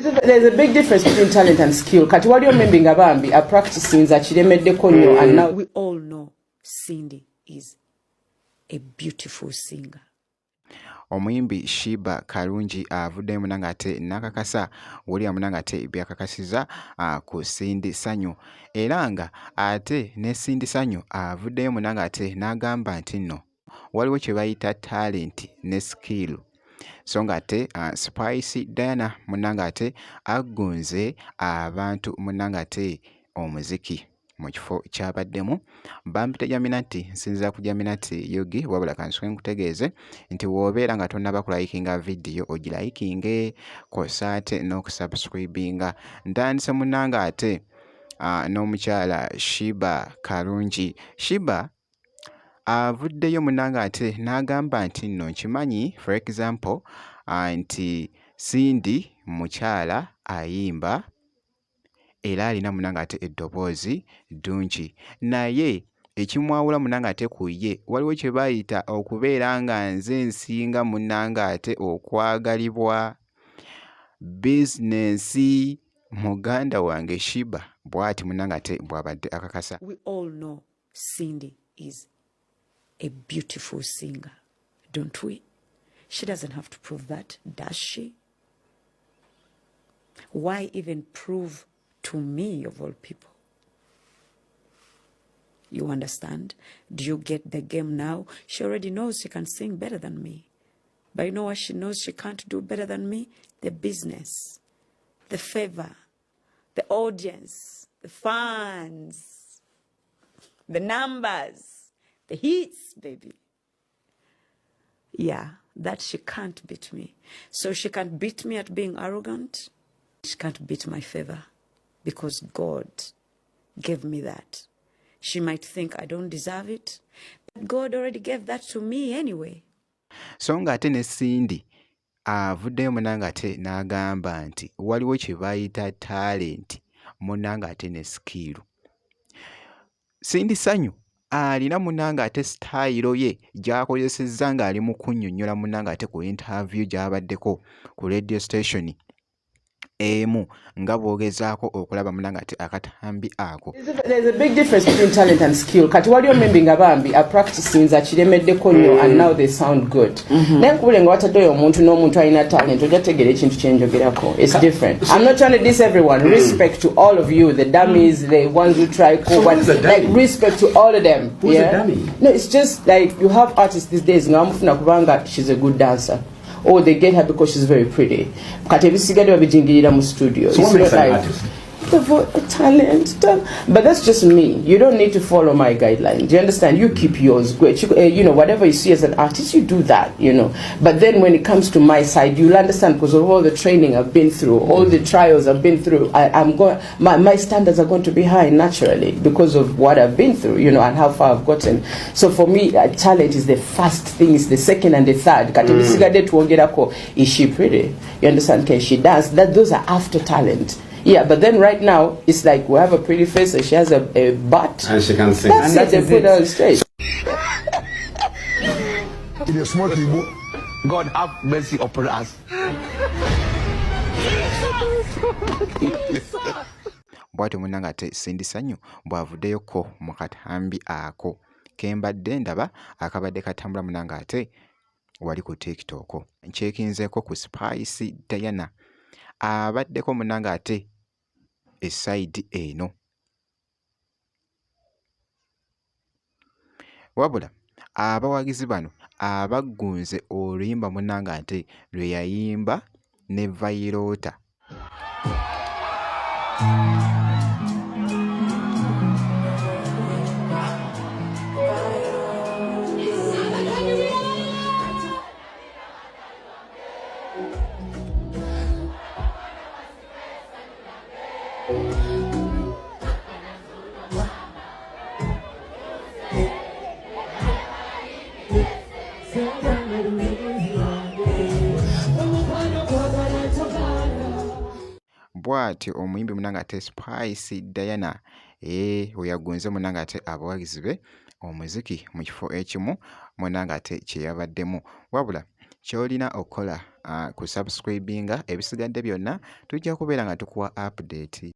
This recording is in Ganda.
There's a big difference between talent and skill. Kati wali omembi nga bambi a practicing za chiremeddeko nnyo and now we all know Cindy is a beautiful singer. Omuyimbi Sheba Karungi avuddemu nanga ate nakakasa William nanga ate byakakasiza ku Cindy Sanyu era nga ate ne Cindy Sanyu avuddemu nanga ate n'agamba nti nno waliwo kye bayita talent ne skill so nga ate Spice Diana munanga ate agunze abantu munanga ate omuziki mu kifo kyabaddemu bampita Jaminati nsinza ku Jaminati Yogi wabula kanswe nkutegeeze nti woobeera nga tonnaba kulayikinga video ogirayikinge kosaate n'okusubscribinga ntandise munanga ate n'omukyala Sheba Karungi. Sheba avuddeyo munanga ate n'agamba nti nno nkimanyi for example nti Cindy mukyala ayimba era alina munanga ate eddoboozi ddungi naye ekimwawula munanga ate ku ye waliwo kye bayita okubeera nga nze nsinga munanga ate okwagalibwa bizinesi muganda wange Sheba bw'ati munanga ate bw'abadde akakasa. We all know Cindy is a beautiful singer, don't we? She doesn't have to prove that, does she? Why even prove to me, of all people? You understand? Do you get the game now? She already knows she can sing better than me. But you know what she knows she can't do better than me? The business, the favor, the audience, the fans, the numbers, the hits, baby. Yeah, that she can't beat me. So she can't beat me at being arrogant. She can't beat my favor. Because God gave me that. She might think I don't deserve it, but God already gave that to me anyway. So nga ate ne Cindy avuddeyo munanga ate n'agamba nti waliwo kye bayita talent munanga ate ne skill. Cindy Sanyu alina munanga ate style ye gy'akozesezza ng'ali mu kunnyonnyola munanga ate ku interview gy'abaddeko ku radio station emu nga bwogezaako okulaba munanga ate akatambi ako. There's a big difference between talent and skill. Kati wali omembi nga bambi a practicing za chiremeddeko nnyo and now they sound good. Naye nkubule nga wataddeyo omuntu n'omuntu alina talent ojja tegeera ekintu kye njogerako. It's different. I'm not trying to diss everyone. Respect to all of you, the dummies, the ones who try cool, like respect to all of them. Who's a dummy? No, it's just like you have artists these days nga bamufuna kubanga she's a good dancer. Or they get her because she's very pretty. Kati ebisigadde babijingirira mu studio. So what makes an artist? Talent. But that's just me. You don't need to follow my guidelines. You understand? You keep yours. Great. You know, whatever you see as an artist, you do that, you know. But then when it comes to my side, you'll understand because of all the training I've been through, all the trials I've been through, my standards are going to be high naturally because of what I've been through, you know, and how far I've gotten. So for me, talent is the first thing, it's the second and the third. Is she pretty? You understand? Can she dance? Those are after talent. Yeah, but then right now, it's like we have a pretty face and she has a butt. And she can sing. That's it, they put her on stage. God have mercy upon us. Bw'atyo munanga ate Cindy Sanyu bw'avuddeyoko mu katambi ako kembadde ndaba akabadde katambula munanga ate wali ku TikTok. Ncekinzeeko ku Spice Diana abaddeko munanga ate eside eno. Wabula abawagizi bano abaggunze oluyimba munanga ate lwe yayimba ne Vairota. Bw'atyo omuyimbi munanga ate Spice Diana we yagunze munanga ate abawagizi be omuziki mu kifo ekimu munanga ate kye yabaddemu. Wabula ky'olina okukola ku subscribinga, ebisigadde byonna tujja kubeera nga tukuwa update.